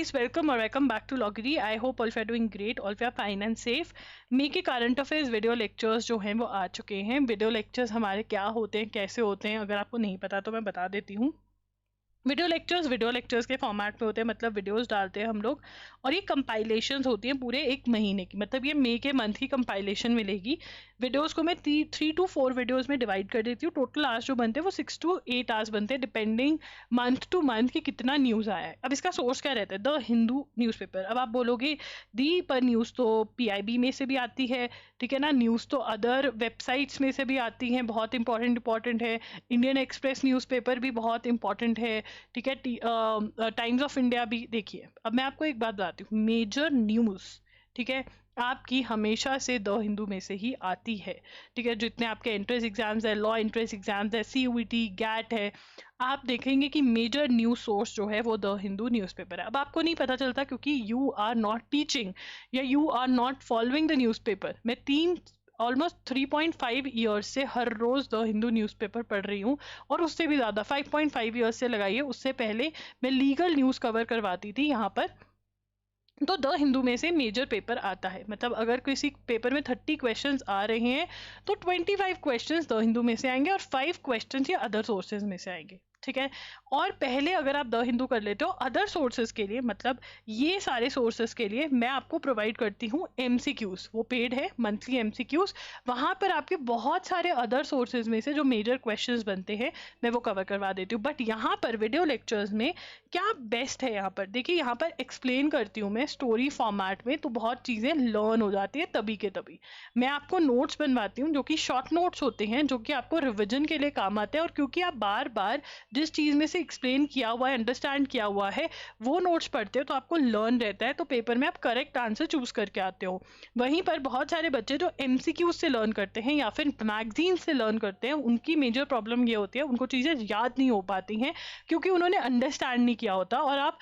guys, welcome or welcome back to Loggery. I hope all of you are doing great, all of you are fine and safe. मे के current affairs video lectures जो हैं वो आ चुके हैं। Video lectures हमारे क्या होते हैं, कैसे होते हैं, अगर आपको नहीं पता तो मैं बता देती हूँ। वीडियो लेक्चर्स के फॉर्मेट में होते हैं, मतलब वीडियोस डालते हैं हम लोग, और ये कंपाइलेशंस होती हैं पूरे एक महीने की, मतलब ये मई के मंथ की कंपाइलेशन मिलेगी। वीडियोस को मैं 3 to 4 वीडियोस में डिवाइड कर देती हूँ। टोटल आवर्स जो बनते हैं वो 6 to 8 आवर्स बनते हैं, डिपेंडिंग मंथ टू मंथ की कितना न्यूज़ आया है। अब इसका सोर्स क्या रहता है? The Hindu newspaper. अब आप बोलोगे दी पर न्यूज़ तो PIB में से भी आती है, ठीक है ना। न्यूज़ तो अदर वेबसाइट्स में से भी आती हैं, बहुत इंपॉर्टेंट है। इंडियन एक्सप्रेस न्यूज़पेपर भी बहुत इंपॉर्टेंट है, ठीक है। टाइम्स ऑफ इंडिया भी। देखिए अब मैं आपको एक बात बताती हूँ, मेजर न्यूज़, ठीक है, आपकी हमेशा से द हिंदू में से ही आती है, ठीक है। जितने आपके एंट्रेंस एग्जाम्स है, लॉ एंट्रेंस एग्जाम्स है, CUET, गैट है, आप देखेंगे कि मेजर न्यूज सोर्स जो है वो द हिंदू न्यूज़पेपर है। अब आपको नहीं पता चलता क्योंकि यू आर नॉट टीचिंग या you are not following the newspaper. मैं ऑलमोस्ट 3.5 ईयर्स से हर रोज द हिंदू न्यूज़पेपर पढ़ रही हूँ, और उससे भी ज़्यादा 5.5 ईयर्स से लगाइए। उससे पहले मैं लीगल न्यूज़ कवर करवाती थी यहाँ पर। तो द हिंदू में से मेजर पेपर आता है, मतलब अगर किसी पेपर में 30 क्वेश्चंस आ रहे हैं तो 25 क्वेश्चंस द हिंदू में से आएंगे और 5 क्वेश्चंस ये अदर सोर्सेज में से आएंगे, ठीक है। और पहले अगर आप द हिंदू कर लेते हो, अदर सोर्सेज के लिए, मतलब ये सारे सोर्सेज के लिए मैं आपको प्रोवाइड करती हूँ MCQs। वो पेड है, मंथली MCQs। वहाँ पर आपके बहुत सारे अदर सोर्सेज में से जो मेजर क्वेश्चंस बनते हैं मैं वो कवर करवा देती हूँ। बट यहाँ पर वीडियो लेक्चर्स में क्या बेस्ट है, यहाँ पर देखिए, यहाँ पर एक्सप्लेन करती हूँ मैं स्टोरी फॉर्मेट में, तो बहुत चीज़ें लर्न हो जाती है तभी के तभी। मैं आपको नोट्स बनवाती हूँ जो कि शॉर्ट नोट्स होते हैं, जो कि आपको रिविजन के लिए काम आते हैं। और क्योंकि आप बार बार जिस चीज़ में से एक्सप्लेन किया हुआ है, अंडरस्टैंड किया हुआ है, वो नोट्स पढ़ते हो तो आपको लर्न रहता है, तो पेपर में आप करेक्ट आंसर चूज करके आते हो। वहीं पर बहुत सारे बच्चे जो MCQ से लर्न करते हैं या फिर मैगजीन से लर्न करते हैं, उनकी मेजर प्रॉब्लम ये होती है, उनको चीज़ें याद नहीं हो पाती हैं क्योंकि उन्होंने अंडरस्टैंड नहीं किया होता। और आप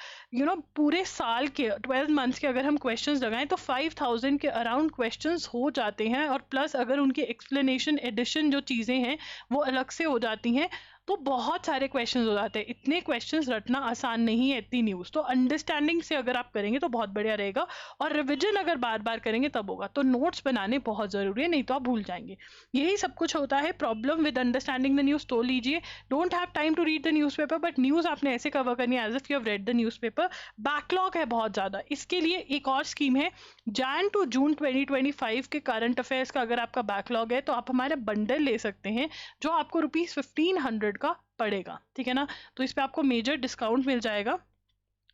पूरे साल के 12 मंथ्स के अगर हम क्वेश्चंस लगाएं तो 5000 के अराउंड क्वेश्चंस हो जाते हैं, और प्लस अगर उनकी एक्सप्लेनेशन एडिशन जो चीज़ें हैं वो अलग से हो जाती हैं, तो बहुत सारे क्वेश्चंस हो जाते हैं। इतने क्वेश्चंस रटना आसान नहीं है, इतनी न्यूज़। तो अंडरस्टैंडिंग से अगर आप करेंगे तो बहुत बढ़िया रहेगा, और रिविजन अगर बार बार करेंगे तब होगा। तो नोट्स बनाने बहुत ज़रूरी है, नहीं तो आप भूल जाएंगे। यही सब कुछ होता है। Problem with understanding the news तो लीजिए, don't have time to read the newspaper, but news आपने ऐसे कवर करनी है as if you have read the newspaper. Backlog है बहुत ज़्यादा, इसके लिए एक और स्कीम है, Jan to June 2025 के करंट अफेयर्स का अगर आपका बैकलॉग है तो आप हमारे बंडल ले सकते हैं, जो आपको ₹1500 का पड़ेगा, ठीक है ना। तो इस पे आपको मेजर डिस्काउंट मिल जाएगा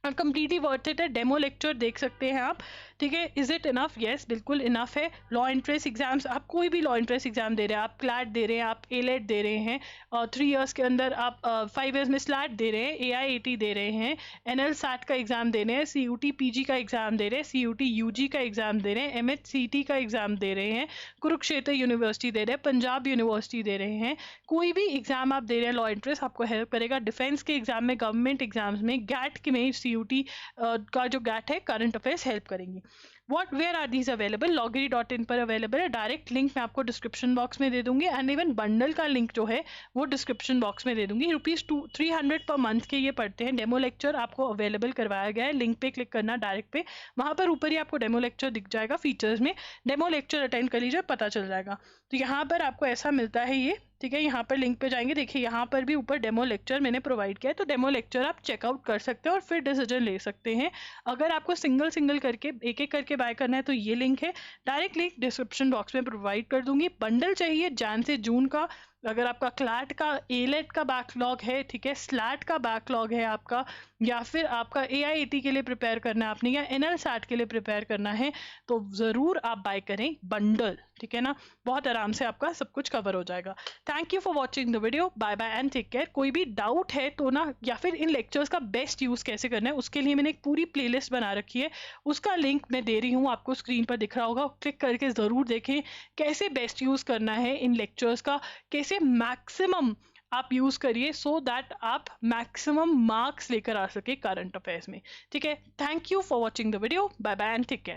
और कम्प्लीटली वर्थ इट है। डेमो लेक्चर देख सकते हैं आप, ठीक है। Is it enough? यस, बिल्कुल इनफ है। लॉ एंट्रेंस एग्जाम्स, आप कोई भी लॉ एंट्रेंस एग्जाम दे रहे हैं, आप क्लैट दे रहे हैं, आप ALET दे रहे हैं, 3 ईयर्स के अंदर आप 5 ईयर्स में स्लैट दे रहे हैं, AIAT दे रहे हैं, NL SAT का एग्जाम दे रहे हैं, CUT PG का एग्जाम दे रहे हैं, CUT UG का एग्जाम दे रहे हैं, MHCT का एग्जाम दे रहे हैं, कुरुक्षेत्र यूनिवर्सिटी दे रहे हैं, पंजाब यूनिवर्सिटी दे रहे हैं, कोई भी एग्जाम आप दे रहे हैं, लॉ एंट्रेंस आपको हेल्प करेगा। डिफेंस के एग्जाम में, गवर्नमेंट एग्जाम्स में, गैट के में, CUT का जो गैट है, करंट अफेयर्स हेल्प करेंगी। Where are these available? loggery.in पर अवेलेबल है। डायरेक्ट लिंक मैं आपको डिस्क्रिप्शन बॉक्स में दे दूंगी, एंड इवन बंडल का लिंक जो है वो डिस्क्रिप्शन बॉक्स में दे दूंगी। ₹300 पर मंथ के ये पड़ते हैं। डेमो लेक्चर आपको अवेलेबल करवाया गया है, लिंक पे क्लिक करना डायरेक्ट पे, वहां पर ऊपर ही आपको डेमो लेक्चर दिख जाएगा फीचर्स में। डेमो लेक्चर अटेंड कर लीजिए, पता चल जाएगा। तो यहाँ पर आपको ऐसा मिलता है ये, ठीक है। यहाँ पर लिंक पे जाएंगे, देखिए यहाँ पर भी ऊपर डेमो लेक्चर मैंने प्रोवाइड किया है, तो डेमो लेक्चर आप चेकआउट कर सकते हैं और फिर डिसीजन ले सकते हैं। अगर आपको सिंगल करके एक एक करके बाय करना है तो ये लिंक है, डायरेक्ट लिंक डिस्क्रिप्शन बॉक्स में प्रोवाइड कर दूंगी। बंडल चाहिए Jan से जून का, अगर आपका क्लैट का, ALET का बैकलॉग है, ठीक है, स्लैट का बैकलॉग है आपका, या फिर आपका AIAT के लिए प्रिपेयर करना है आपने, या NL SAT के लिए प्रिपेयर करना है, तो ज़रूर आप बाय करें बंडल, ठीक है ना। बहुत आराम से आपका सब कुछ कवर हो जाएगा। Thank you for watching the video, bye bye and take care. कोई भी डाउट है तो ना, या फिर इन लेक्चर्स का बेस्ट यूज़ कैसे करना है, उसके लिए मैंने एक पूरी प्लेलिस्ट बना रखी है, उसका लिंक मैं दे रही हूँ, आपको स्क्रीन पर दिख रहा होगा, क्लिक करके ज़रूर देखें कैसे बेस्ट यूज़ करना है इन लेक्चर्स का, कैसे मैक्सिमम आप यूज करिए, सो दैट आप मैक्सिमम मार्क्स लेकर आ सके करंट अफेयर्स में, ठीक है। Thank you for watching the video, bye bye and take care.